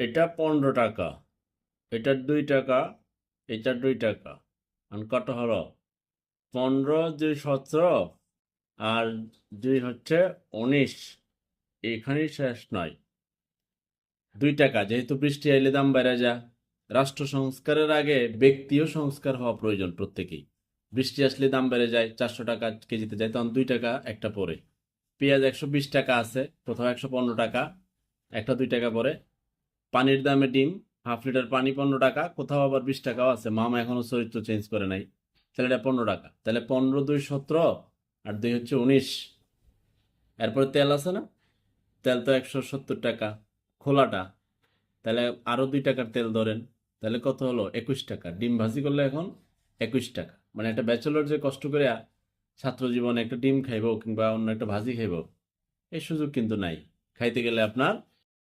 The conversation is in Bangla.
এটা 15 টাকা, এটার 2 টাকা, এটার 2 টাকা। কত হলো? 15 2 17 আর 2 হচ্ছে 19। এখানেই শেষ নয়। 2 টাকা, যেহেতু বৃষ্টি আইলে দাম বেড়ে যায়। রাষ্ট্র সংস্কারের আগে ব্যক্তিও সংস্কার হওয়া প্রয়োজন প্রত্যেকেই। বৃষ্টি আসলে দাম বেড়ে যায়, 400 টাকা কেজিতে যায়, তখন 2 টাকা একটা পরে। পেঁয়াজ 120 টাকা আছে, কোথাও 115 টাকা, একটা 2 টাকা পরে। পানির দামে ডিম, ½ লিটার পানি 15 টাকা, কোথাও আবার 20 টাকাও আছে। মামা এখনো চরিত্র চেঞ্জ করে নাই। তাহলে এটা 15 টাকা, তাহলে 15 2 17 আর 2 হচ্ছে 19। এরপরে তেল আছে না, তেল তো 170 টাকা খোলাটা, তাহলে আরো 2 টাকার তেল ধরেন, তাহলে কত হলো? 21 টাকা। ডিম ভাজি করলে এখন 21 টাকা। মানে একটা ব্যাচেলর যে কষ্ট করে ছাত্র জীবনে একটা ডিম খাইবো কিংবা অন্য একটা ভাজি খাইবো, এই সুযোগ কিন্তু নাই। খাইতে গেলে আপনার